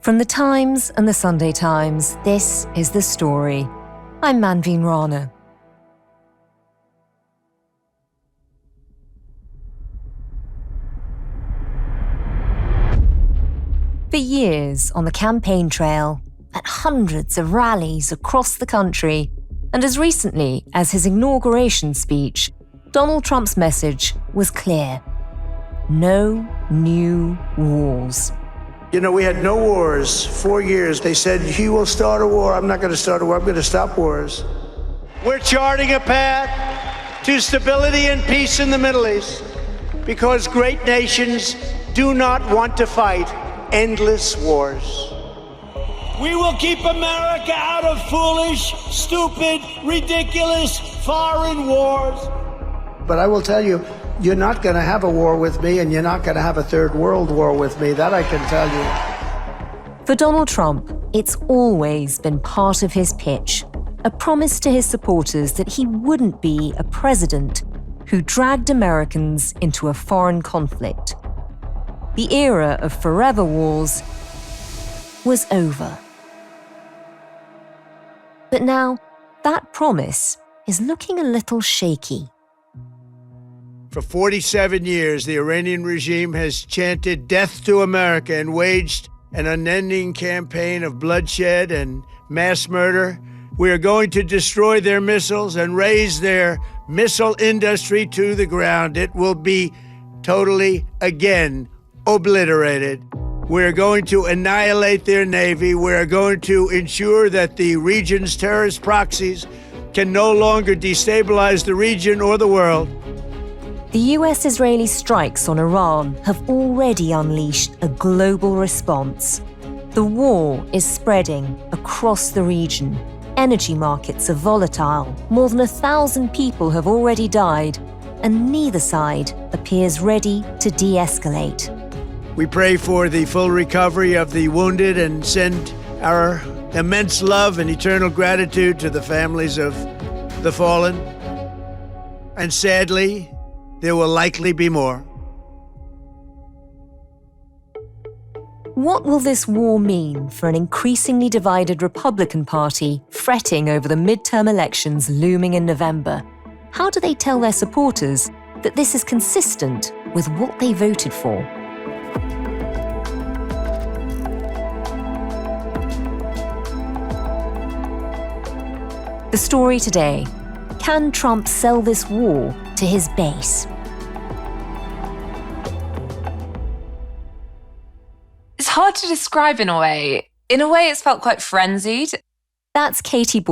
From the Times and the Sunday Times, this is The Story. I'm Manveen Rana. For years on the campaign trail, at hundreds of rallies across the country, and as recently as his inauguration speech, Donald Trump's message was clear. No new wars. You know, we had no wars. 4 years. They said, he will start a war. I'm not going to start a war. I'm going to stop wars. We're charting a path to stability and peace in the Middle East because great nations do not want to fight endless wars. We will keep America out of foolish, stupid, ridiculous foreign wars. But I will tell you, you're not going to have a war with me, and you're not going to have a third world war with me. That I can tell you. For Donald Trump, it's always been part of his pitch, a promise to his supporters that he wouldn't be a president who dragged Americans into a foreign conflict. The era of forever wars was over. But now, that promise is looking a little shaky. For 47 years, the Iranian regime has chanted death to America and waged an unending campaign of bloodshed and mass murder. We are going to destroy their missiles and raise their missile industry to the ground. It will be totally, again, obliterated. We're going to annihilate their navy. We're going to ensure that the region's terrorist proxies can no longer destabilize the region or the world. The US-Israeli strikes on Iran have already unleashed a global response. The war is spreading across the region. Energy markets are volatile. More than 1,000 people have already died, and neither side appears ready to de-escalate. We pray for the full recovery of the wounded and send our immense love and eternal gratitude to the families of the fallen. And sadly, there will likely be more. What will this war mean for an increasingly divided Republican Party fretting over the midterm elections looming in November? How do they tell their supporters that this is consistent with what they voted for? The Story today. Can Trump sell this war to his base? It's hard to describe in a way. In a way, it's felt quite frenzied. That's Katy,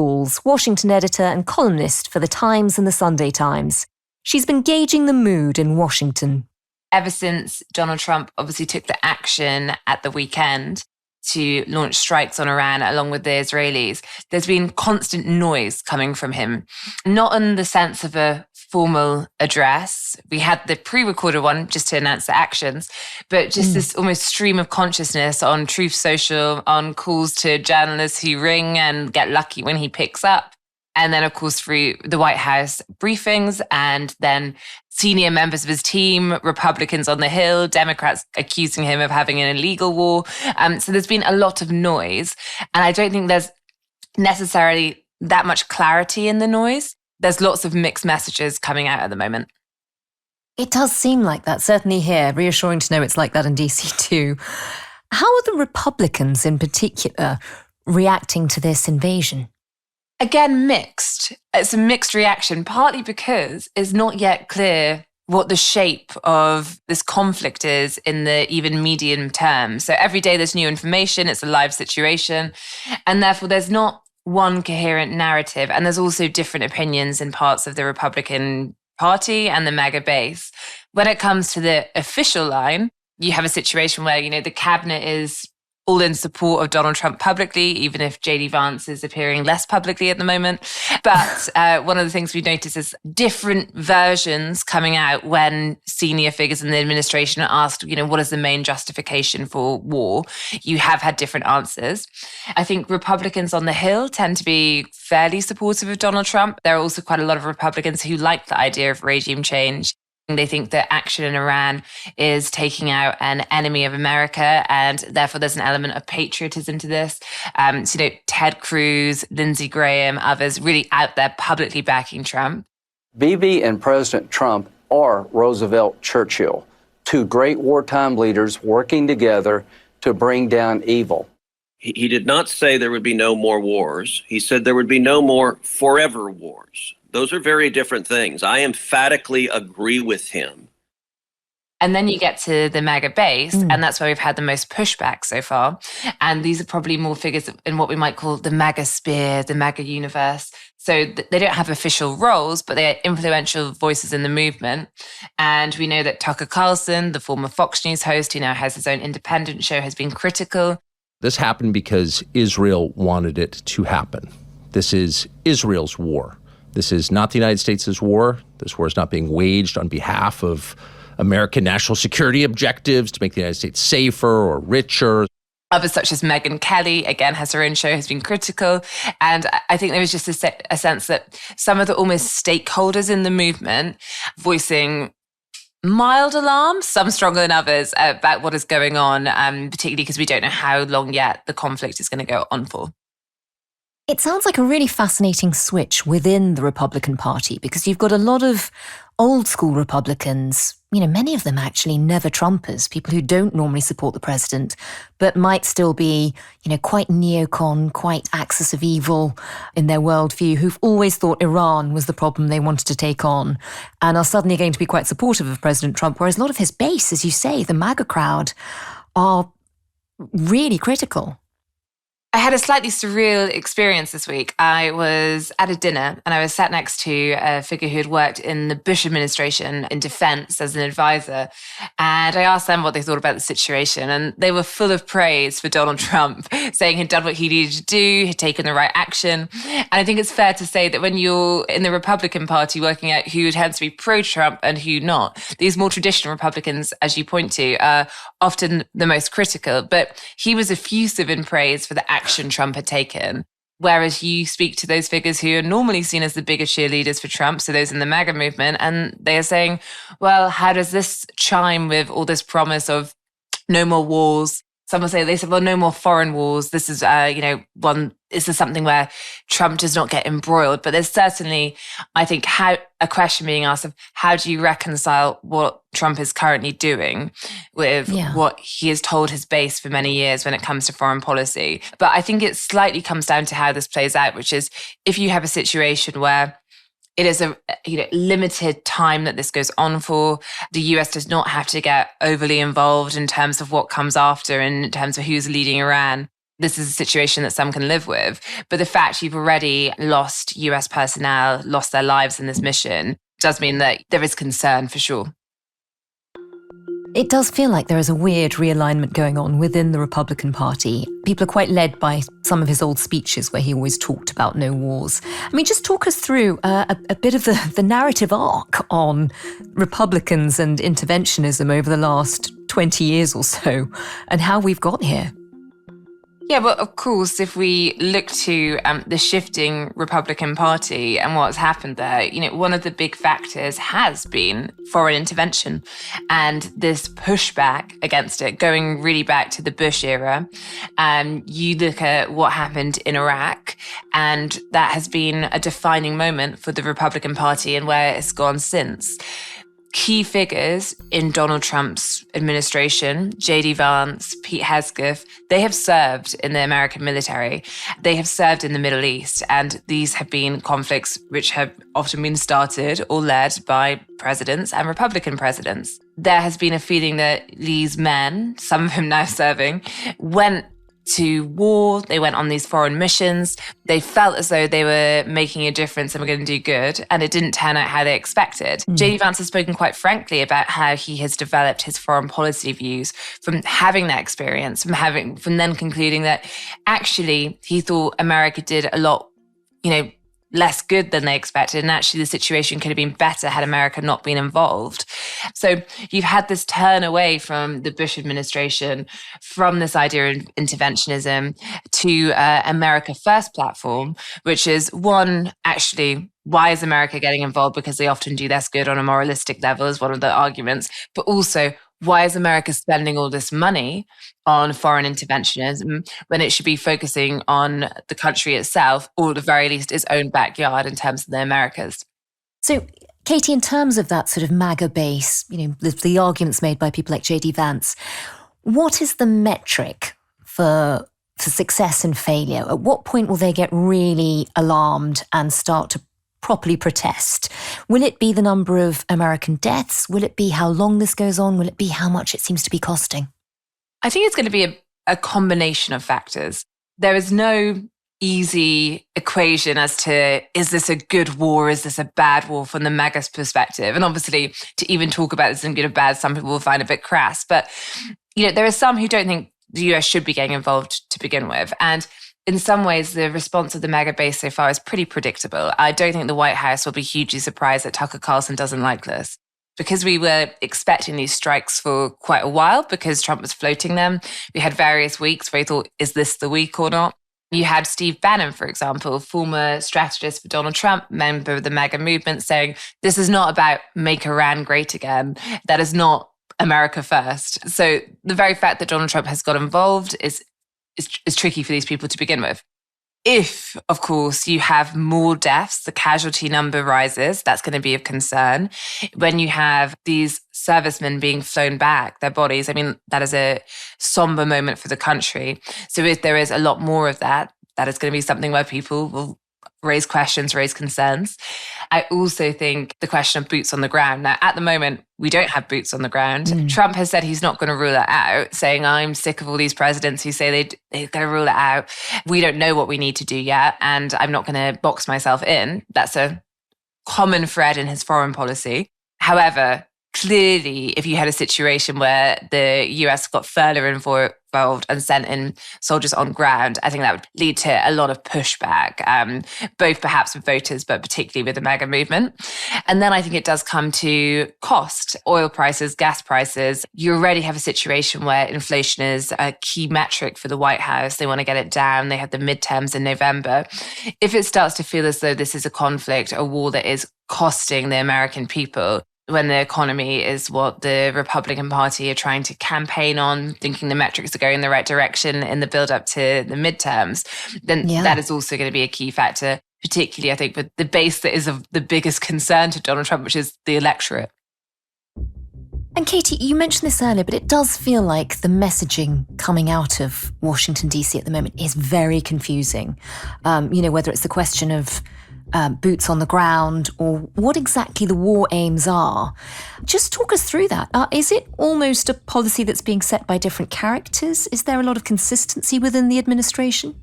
Washington editor and columnist for The Times and the Sunday Times. She's been gauging the mood in Washington. Ever since Donald Trump obviously took the action at the weekend to launch strikes on Iran along with the Israelis, there's been constant noise coming from him. Not in the sense of a formal address. We had the pre-recorded one just to announce the actions, but just this almost stream of consciousness on Truth Social, on calls to journalists who ring and get lucky when he picks up. And then, of course, through the White House briefings and then senior members of his team, Republicans on the Hill, Democrats accusing him of having an illegal war. So there's been a lot of noise. And I don't think there's necessarily that much clarity in the noise. There's lots of mixed messages coming out at the moment. It does seem like that, certainly here. Reassuring to know it's like that in DC too. How are the Republicans in particular reacting to this invasion? Again, mixed. It's a mixed reaction, partly because it's not yet clear what the shape of this conflict is in the even medium term. So every day there's new information, it's a live situation, and therefore there's not one coherent narrative. And there's also different opinions in parts of the Republican Party and the MAGA base. When it comes to the official line, you have a situation where, the cabinet is all in support of Donald Trump publicly, even if J.D. Vance is appearing less publicly at the moment. But one of the things we've noticed is different versions coming out when senior figures in the administration are asked, what is the main justification for war? You have had different answers. I think Republicans on the Hill tend to be fairly supportive of Donald Trump. There are also quite a lot of Republicans who like the idea of regime change. They think that action in Iran is taking out an enemy of America, and therefore there's an element of patriotism to this. So, Ted Cruz, Lindsey Graham, others really out there publicly backing Trump. Bibi and President Trump are Roosevelt Churchill, two great wartime leaders working together to bring down evil. He did not say there would be no more wars. He said there would be no more forever wars. Those are very different things. I emphatically agree with him. And then you get to the MAGA base, and that's where we've had the most pushback so far. And these are probably more figures in what we might call the MAGA sphere, the MAGA universe. So they don't have official roles, but they are influential voices in the movement. And we know that Tucker Carlson, the former Fox News host who now has his own independent show, has been critical. This happened because Israel wanted it to happen. This is Israel's war. This is not the United States' war. This war is not being waged on behalf of American national security objectives to make the United States safer or richer. Others such as Megyn Kelly, again, has her own show, has been critical. And I think there was just a sense that some of the almost stakeholders in the movement voicing mild alarm, some stronger than others, about what is going on, particularly because we don't know how long yet the conflict is going to go on for. It sounds like a really fascinating switch within the Republican Party, because you've got a lot of old school Republicans, many of them actually never Trumpers, people who don't normally support the president, but might still be, quite neocon, quite axis of evil in their worldview, who've always thought Iran was the problem they wanted to take on, and are suddenly going to be quite supportive of President Trump, whereas a lot of his base, as you say, the MAGA crowd, are really critical. I had a slightly surreal experience this week. I was at a dinner and I was sat next to a figure who had worked in the Bush administration in defense as an advisor. And I asked them what they thought about the situation. And they were full of praise for Donald Trump, saying he'd done what he needed to do, he'd taken the right action. And I think it's fair to say that when you're in the Republican Party working out who tends to be pro-Trump and who not, these more traditional Republicans, as you point to, are often the most critical. But he was effusive in praise for the action Trump had taken. Whereas you speak to those figures who are normally seen as the biggest cheerleaders for Trump, so those in the MAGA movement, and they are saying, well, how does this chime with all this promise of no more wars? Some will say, they said, well, no more foreign wars. This is, this is something where Trump does not get embroiled. But there's certainly, I think, a question being asked of how do you reconcile what Trump is currently doing with what he has told his base for many years when it comes to foreign policy. But I think it slightly comes down to how this plays out, which is if you have a situation where it is a limited time that this goes on for. The US does not have to get overly involved in terms of what comes after and in terms of who's leading Iran. This is a situation that some can live with. But the fact you've already lost US personnel, lost their lives in this mission, does mean that there is concern for sure. It does feel like there is a weird realignment going on within the Republican Party. People are quite led by some of his old speeches where he always talked about no wars. I mean, just talk us through a bit of the narrative arc on Republicans and interventionism over the last 20 years or so and how we've got here. Yeah, well, of course, if we look to the shifting Republican Party and what's happened there, one of the big factors has been foreign intervention and this pushback against it, going really back to the Bush era. You look at what happened in Iraq, and that has been a defining moment for the Republican Party and where it's gone since. Key figures in Donald Trump's administration, J.D. Vance, Pete Hegseth, they have served in the American military. They have served in the Middle East, and these have been conflicts which have often been started or led by presidents and Republican presidents. There has been a feeling that these men, some of them now serving, went to war, they went on these foreign missions, they felt as though they were making a difference and were going to do good, and it didn't turn out how they expected. J.D. Vance has spoken quite frankly about how he has developed his foreign policy views from having that experience, from then concluding that actually he thought America did a lot, less good than they expected. And actually the situation could have been better had America not been involved. So you've had this turn away from the Bush administration, from this idea of interventionism to America First platform, which is one, actually, why is America getting involved? Because they often do less good on a moralistic level is one of the arguments. But also, why is America spending all this money on foreign interventionism when it should be focusing on the country itself, or at the very least its own backyard in terms of the Americas? So, Katy, in terms of that sort of MAGA base, the arguments made by people like J.D. Vance, what is the metric for success and failure? At what point will they get really alarmed and start to properly protest? Will it be the number of American deaths? Will it be how long this goes on? Will it be how much it seems to be costing? I think it's going to be a combination of factors. There is no easy equation as to, is this a good war? Is this a bad war from the MAGA's perspective? And obviously, to even talk about this in good or bad, some people will find it a bit crass. But, there are some who don't think the US should be getting involved to begin with. And in some ways, the response of the MAGA base so far is pretty predictable. I don't think the White House will be hugely surprised that Tucker Carlson doesn't like this, because we were expecting these strikes for quite a while because Trump was floating them. We had various weeks where he thought, is this the week or not? You had Steve Bannon, for example, former strategist for Donald Trump, member of the MAGA movement, saying, this is not about make Iran great again. That is not America first. So the very fact that Donald Trump has got involved is tricky for these people to begin with. If, of course, you have more deaths, the casualty number rises, that's going to be of concern. When you have these servicemen being flown back, their bodies, that is a somber moment for the country. So if there is a lot more of that, that is going to be something where people will raise questions, raise concerns. I also think the question of boots on the ground. Now, at the moment, we don't have boots on the ground. Trump has said he's not going to rule it out, saying, I'm sick of all these presidents who say they're going to rule it out. We don't know what we need to do yet, and I'm not going to box myself in. That's a common thread in his foreign policy. However, clearly, if you had a situation where the US got further involved and sent in soldiers on ground, I think that would lead to a lot of pushback, both perhaps with voters, but particularly with the MAGA movement. And then I think it does come to cost, oil prices, gas prices. You already have a situation where inflation is a key metric for the White House. They want to get it down. They have the midterms in November. If it starts to feel as though this is a conflict, a war that is costing the American people, when the economy is what the Republican Party are trying to campaign on, thinking the metrics are going in the right direction in the build-up to the midterms, then that is also going to be a key factor, particularly, I think, with the base that is of the biggest concern to Donald Trump, which is the electorate. And Katy, you mentioned this earlier, but it does feel like the messaging coming out of Washington, D.C. at the moment is very confusing. Whether it's the question of boots on the ground or what exactly the war aims are. Just talk us through that. Is it almost a policy that's being set by different characters? Is there a lot of consistency within the administration?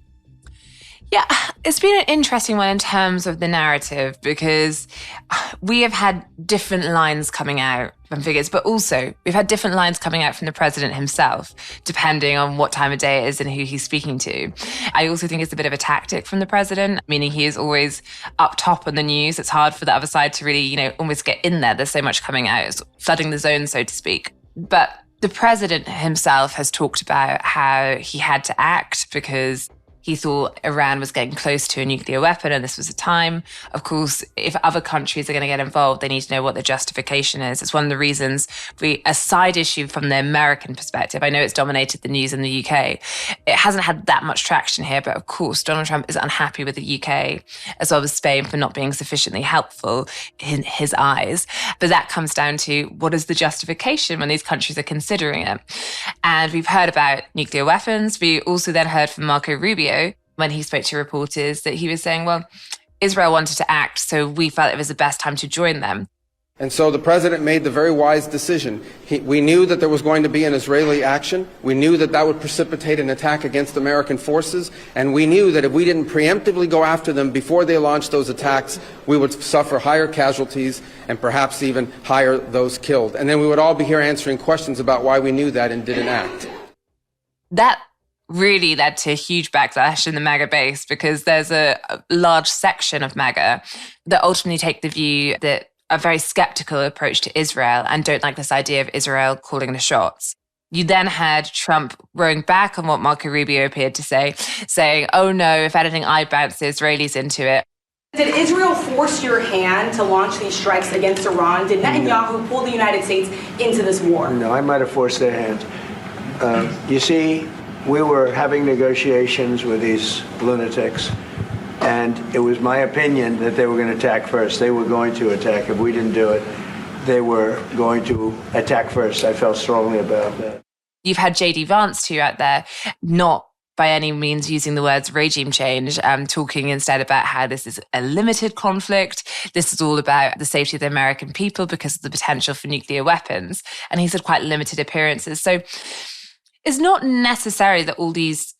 Yeah, it's been an interesting one in terms of the narrative, because we have had different lines coming out from figures, but also we've had different lines coming out from the president himself, depending on what time of day it is and who he's speaking to. I also think it's a bit of a tactic from the president, meaning he is always up top on the news. It's hard for the other side to really, almost get in there. There's so much coming out, it's flooding the zone, so to speak. But the president himself has talked about how he had to act because he thought Iran was getting close to a nuclear weapon and this was a time. Of course, if other countries are going to get involved, they need to know what the justification is. It's one of the reasons a side issue from the American perspective. I know it's dominated the news in the UK. It hasn't had that much traction here, but of course, Donald Trump is unhappy with the UK as well as Spain for not being sufficiently helpful in his eyes. But that comes down to what is the justification when these countries are considering it. And we've heard about nuclear weapons. We also then heard from Marco Rubio when he spoke to reporters that he was saying, well, Israel wanted to act, so we felt it was the best time to join them. And so the president made the very wise decision. We knew that there was going to be an Israeli action. We knew that that would precipitate an attack against American forces. And we knew that if we didn't preemptively go after them before they launched those attacks, we would suffer higher casualties and perhaps even higher those killed. And then we would all be here answering questions about why we knew that and didn't act. That really led to a huge backlash in the MAGA base, because there's a large section of MAGA that ultimately take the view that a very skeptical approach to Israel and don't like this idea of Israel calling the shots. You then had Trump rowing back on what Marco Rubio appeared to say, saying, oh no, if anything, I bounce the Israelis into it. Did Israel force your hand to launch these strikes against Iran? Did Netanyahu pull the United States into this war? No, I might have forced their hand. You see, we were having negotiations with these lunatics, and it was my opinion that they were going to attack first. They were going to attack. If we didn't do it, they were going to attack first. I felt strongly about that. You've had J.D. Vance too out there, not by any means using the words regime change, talking instead about how this is a limited conflict. This is all about the safety of the American people because of the potential for nuclear weapons. And he's had quite limited appearances. So it's not necessary that all these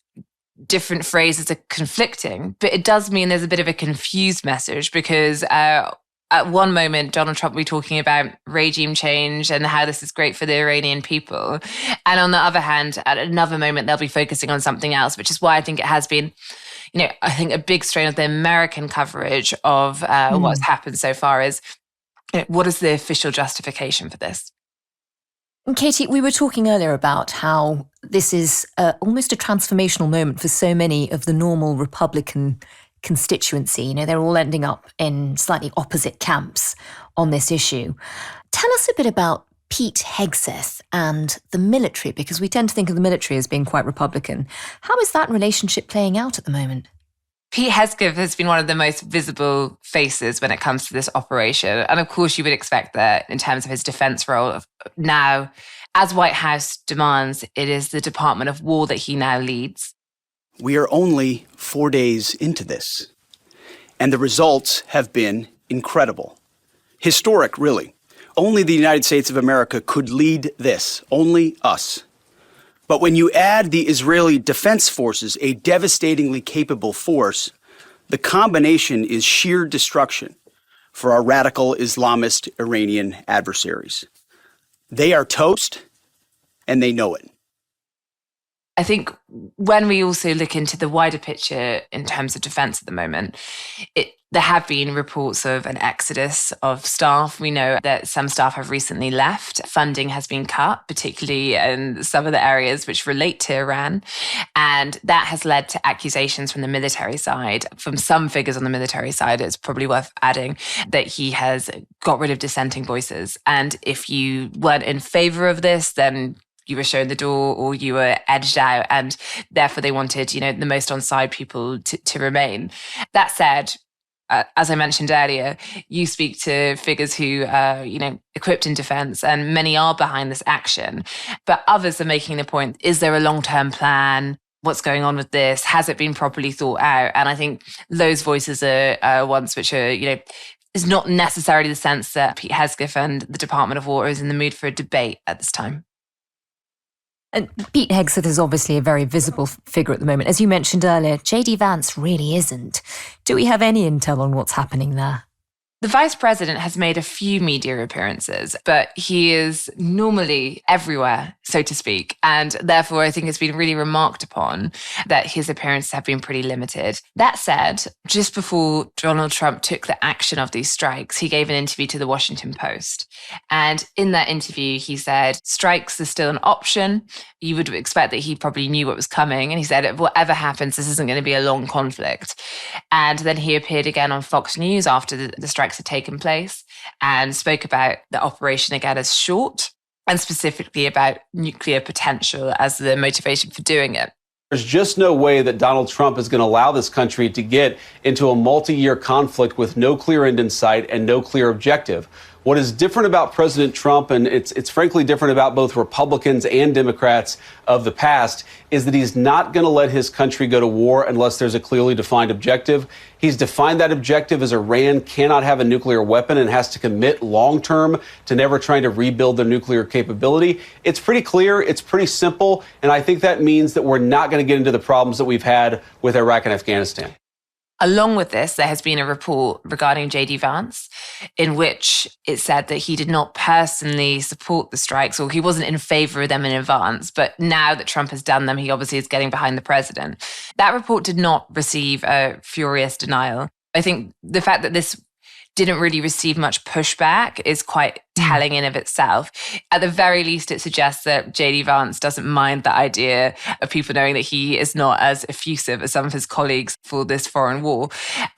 different phrases are conflicting, but it does mean there's a bit of a confused message, because at one moment, Donald Trump will be talking about regime change and how this is great for the Iranian people. And on the other hand, at another moment, they'll be focusing on something else, which is why I think it has been, I think a big strain of the American coverage of what's happened so far is, what is the official justification for this? Katy, we were talking earlier about how this is almost a transformational moment for so many of the normal Republican constituency. They're all ending up in slightly opposite camps on this issue. Tell us a bit about Pete Hegseth and the military, because we tend to think of the military as being quite Republican. How is that relationship playing out at the moment? Pete Hegseth has been one of the most visible faces when it comes to this operation. And of course, you would expect that in terms of his defense role. Now, as White House demands, it is the Department of War that he now leads. We are only 4 days into this, and the results have been incredible. Historic, really. Only the United States of America could lead this, only us. But when you add the Israeli Defense Forces, a devastatingly capable force, the combination is sheer destruction for our radical Islamist Iranian adversaries. They are toast, and they know it. I think when we also look into the wider picture in terms of defence at the moment, there have been reports of an exodus of staff. We know that some staff have recently left. Funding has been cut, particularly in some of the areas which relate to Iran. And that has led to accusations from the military side, from some figures on the military side, it's probably worth adding, that he has got rid of dissenting voices. And if you weren't in favour of this, then you were shown the door or you were edged out, and therefore they wanted, the most on-side people to remain. That said, as I mentioned earlier, you speak to figures who are, equipped in defense, and many are behind this action. But others are making the point, is there a long-term plan? What's going on with this? Has it been properly thought out? And I think those voices are ones which are, is not necessarily the sense that Pete Hegseth and the Department of War is in the mood for a debate at this time. And Pete Hegseth is obviously a very visible figure at the moment. As you mentioned earlier, J.D. Vance really isn't. Do we have any intel on what's happening there? The vice president has made a few media appearances, but he is normally everywhere, so to speak. And therefore, I think it's been really remarked upon that his appearances have been pretty limited. That said, just before Donald Trump took the action of these strikes, he gave an interview to the Washington Post. And in that interview, he said, strikes are still an option. You would expect that he probably knew what was coming. And he said, whatever happens, this isn't going to be a long conflict. And then he appeared again on Fox News after the strikes had taken place and spoke about the operation again as short, and specifically about nuclear potential as the motivation for doing it. There's just no way that Donald Trump is going to allow this country to get into a multi-year conflict with no clear end in sight and no clear objective. What is different about President Trump, and it's frankly different about both Republicans and Democrats of the past, is that he's not going to let his country go to war unless there's a clearly defined objective. He's defined that objective as Iran cannot have a nuclear weapon and has to commit long-term to never trying to rebuild their nuclear capability. It's pretty clear. It's pretty simple. And I think that means that we're not going to get into the problems that we've had with Iraq and Afghanistan. Along with this, there has been a report regarding J.D. Vance in which it said that he did not personally support the strikes, or he wasn't in favor of them in advance. But now that Trump has done them, he obviously is getting behind the president. That report did not receive a furious denial. I think the fact that this didn't really receive much pushback is quite telling in of itself. At the very least, it suggests that J.D. Vance doesn't mind the idea of people knowing that he is not as effusive as some of his colleagues for this foreign war.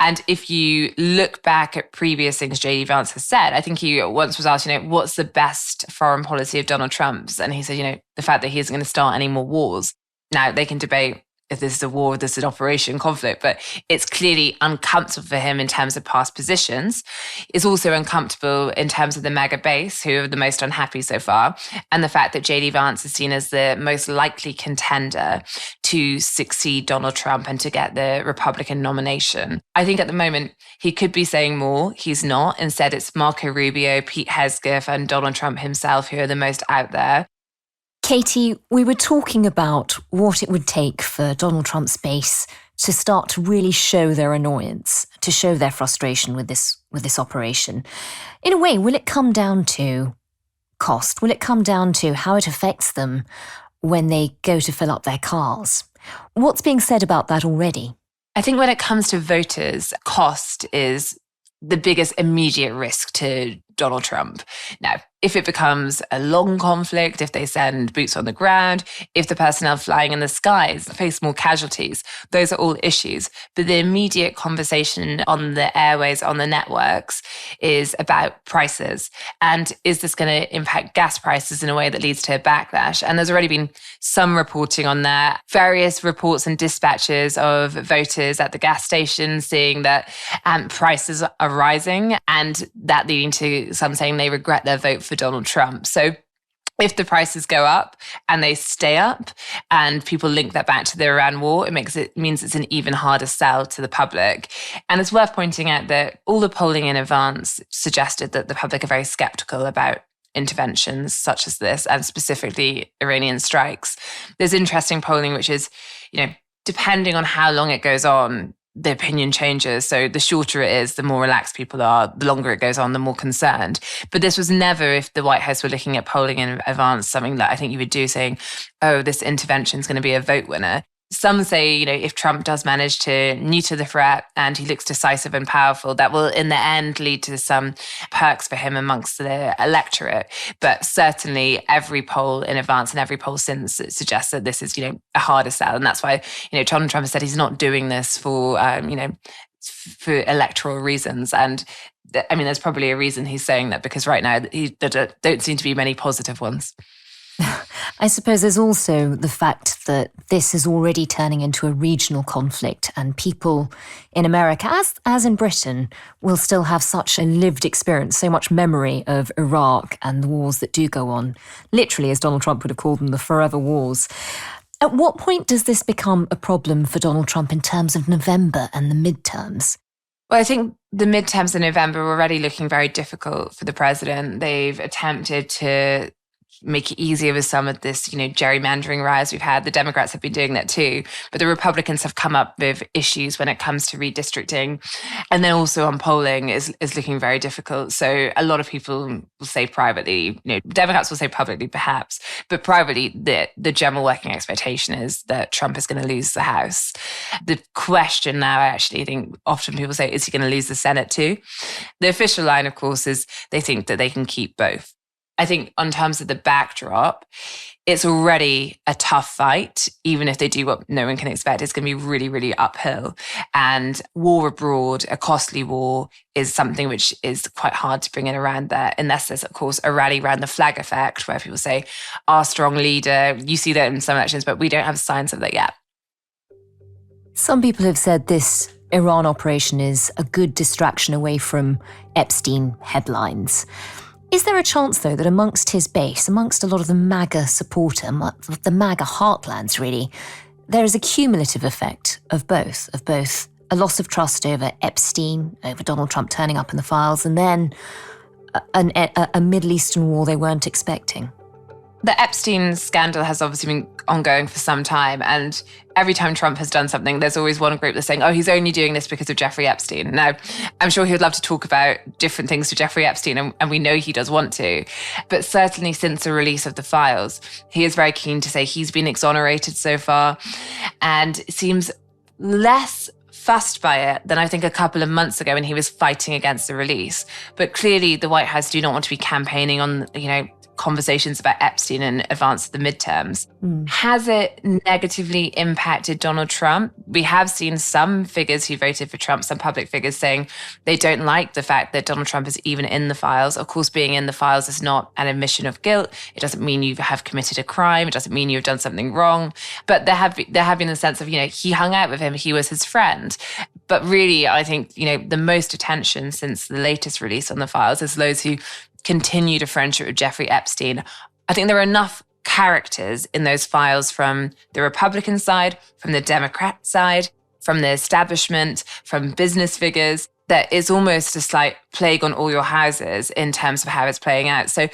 And if you look back at previous things J.D. Vance has said, I think he once was asked, what's the best foreign policy of Donald Trump's? And he said, the fact that he isn't going to start any more wars. Now, they can debate if this is a war, this is an operation conflict, but it's clearly uncomfortable for him in terms of past positions. It's also uncomfortable in terms of the MAGA base, who are the most unhappy so far, and the fact that J.D. Vance is seen as the most likely contender to succeed Donald Trump and to get the Republican nomination. I think at the moment, he could be saying more. He's not. Instead, it's Marco Rubio, Pete Hegseth, and Donald Trump himself who are the most out there. Katy, we were talking about what it would take for Donald Trump's base to start to really show their annoyance, to show their frustration with this operation. In a way, will it come down to cost? Will it come down to how it affects them when they go to fill up their cars? What's being said about that already? I think when it comes to voters, cost is the biggest immediate risk to Donald Trump. Now, if it becomes a long conflict, if they send boots on the ground, if the personnel flying in the skies face more casualties, those are all issues. But the immediate conversation on the airways, on the networks, is about prices. And is this going to impact gas prices in a way that leads to a backlash? And there's already been some reporting on that. Various reports and dispatches of voters at the gas station seeing that prices are rising, and that leading to some saying they regret their vote for Donald Trump. So if the prices go up and they stay up and people link that back to the Iran war, it means it's an even harder sell to the public. And it's worth pointing out that all the polling in advance suggested that the public are very skeptical about interventions such as this, and specifically Iranian strikes. There's interesting polling, which is, depending on how long it goes on, the opinion changes. So the shorter it is, the more relaxed people are. The longer it goes on, the more concerned. But this was never, if the White House were looking at polling in advance, something that I think you would do, saying, oh, this intervention is going to be a vote winner. Some say, if Trump does manage to neuter the threat and he looks decisive and powerful, that will in the end lead to some perks for him amongst the electorate. But certainly every poll in advance and every poll since suggests that this is, a harder sell. And that's why, Donald Trump has said he's not doing this for, for electoral reasons. And there's probably a reason he's saying that, because right now there don't seem to be many positive ones. I suppose there's also the fact that this is already turning into a regional conflict, and people in America, as in Britain, will still have such a lived experience, so much memory of Iraq and the wars that do go on, literally, as Donald Trump would have called them, the forever wars. At what point does this become a problem for Donald Trump in terms of November and the midterms? Well, I think the midterms in November were already looking very difficult for the president. They've attempted to make it easier with some of this, gerrymandering rise we've had. The Democrats have been doing that too, but the Republicans have come up with issues when it comes to redistricting. And then also on polling is looking very difficult. So a lot of people will say privately, Democrats will say publicly perhaps, but privately, the general working expectation is that Trump is going to lose the House. The question now, I actually think often people say, is he going to lose the Senate too? The official line, of course, is they think that they can keep both. I think in terms of the backdrop, it's already a tough fight. Even if they do what no one can expect, it's going to be really, really uphill. And war abroad, a costly war, is something which is quite hard to bring in around there, unless there's, of course, a rally around the flag effect, where people say, our strong leader. You see that in some elections, but we don't have signs of that yet. Some people have said this Iran operation is a good distraction away from Epstein headlines. Is there a chance, though, that amongst his base, amongst a lot of the MAGA supporter, the MAGA heartlands, really, there is a cumulative effect of both a loss of trust over Epstein, over Donald Trump turning up in the files, and then a Middle Eastern war they weren't expecting? The Epstein scandal has obviously been ongoing for some time. And every time Trump has done something, there's always one group that's saying, oh, he's only doing this because of Jeffrey Epstein. Now, I'm sure he would love to talk about different things to Jeffrey Epstein, and we know he does want to. But certainly since the release of the files, he is very keen to say he's been exonerated so far. And it seems less fussed by it than I think a couple of months ago when he was fighting against the release. But clearly the White House do not want to be campaigning on, conversations about Epstein in advance of the midterms. Has it negatively impacted Donald Trump? We have seen some figures who voted for Trump, some public figures saying they don't like the fact that Donald Trump is even in the files. Of course, being in the files is not an admission of guilt. It doesn't mean you have committed a crime. It doesn't mean you've done something wrong. But there have been a sense of, he hung out with him, he was his friend. But really, I think, the most attention since the latest release on the files is those who continued a friendship with Jeffrey Epstein. I think there are enough characters in those files from the Republican side, from the Democrat side, from the establishment, from business figures, that is almost a slight plague on all your houses in terms of how it's playing out. So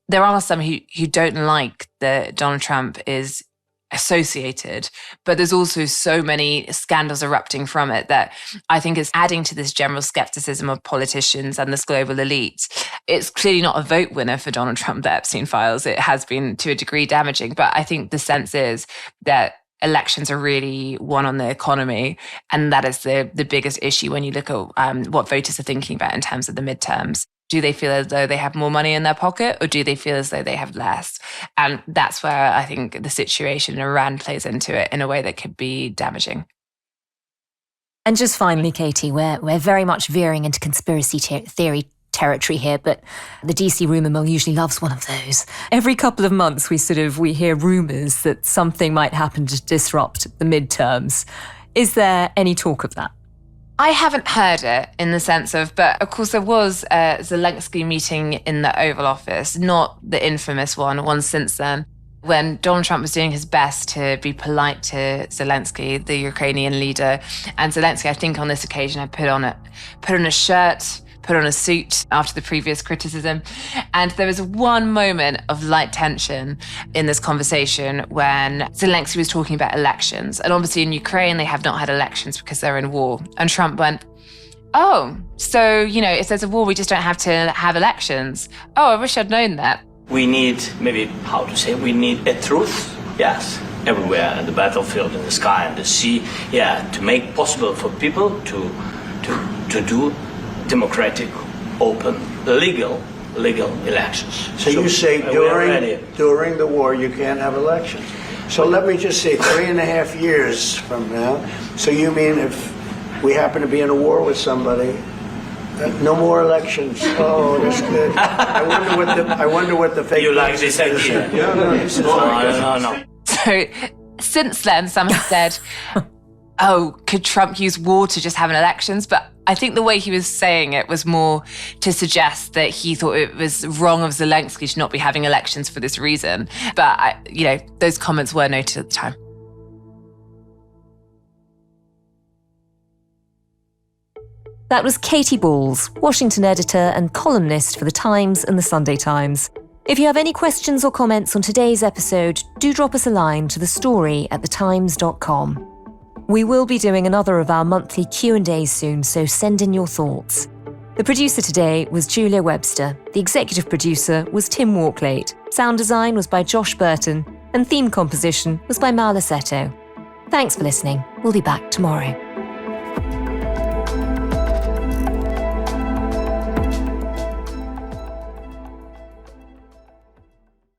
there are some who don't like that Donald Trump is associated, but there's also so many scandals erupting from it that I think is adding to this general skepticism of politicians and this global elite. It's clearly not a vote winner for Donald Trump, the Epstein files. It has been to a degree damaging, but I think the sense is that elections are really won on the economy, and that is the biggest issue when you look at what voters are thinking about in terms of the midterms. Do they feel as though they have more money in their pocket, or do they feel as though they have less? And that's where I think the situation in Iran plays into it in a way that could be damaging. And just finally, Katy, we're very much veering into conspiracy theory territory here, but the DC rumour mill usually loves one of those. Every couple of months, we hear rumours that something might happen to disrupt the midterms. Is there any talk of that? I haven't heard it in the sense of, but of course there was a Zelensky meeting in the Oval Office, not the infamous one since then, when Donald Trump was doing his best to be polite to Zelensky, the Ukrainian leader. And Zelensky, I think on this occasion, had put on a shirt, put on a suit after the previous criticism. And there was one moment of light tension in this conversation when Zelensky was talking about elections. And obviously in Ukraine, they have not had elections because they're in war. And Trump went, oh, so, if there's a war, we just don't have to have elections. Oh, I wish I'd known that. We need, we need a truth, yes, everywhere, in the battlefield, in the sky, in the sea, to make possible for people to do democratic, open, legal elections. So you say during the war you can't have elections. So let me just say 3.5 years from now. So you mean if we happen to be in a war with somebody, no more elections? Oh, that's good. I wonder what the fake. You like this idea? No, this is no. So since then, some have said, oh, could Trump use war to just have an elections? But I think the way he was saying it was more to suggest that he thought it was wrong of Zelensky to not be having elections for this reason. But, those comments were noted at the time. That was Katy Balls, Washington editor and columnist for The Times and The Sunday Times. If you have any questions or comments on today's episode, do drop us a line to thestory@thetimes.com. We will be doing another of our monthly Q&As soon, so send in your thoughts. The producer today was Julia Webster. The executive producer was Tim Walklate. Sound design was by Josh Burton. And theme composition was by Marla Seto. Thanks for listening. We'll be back tomorrow.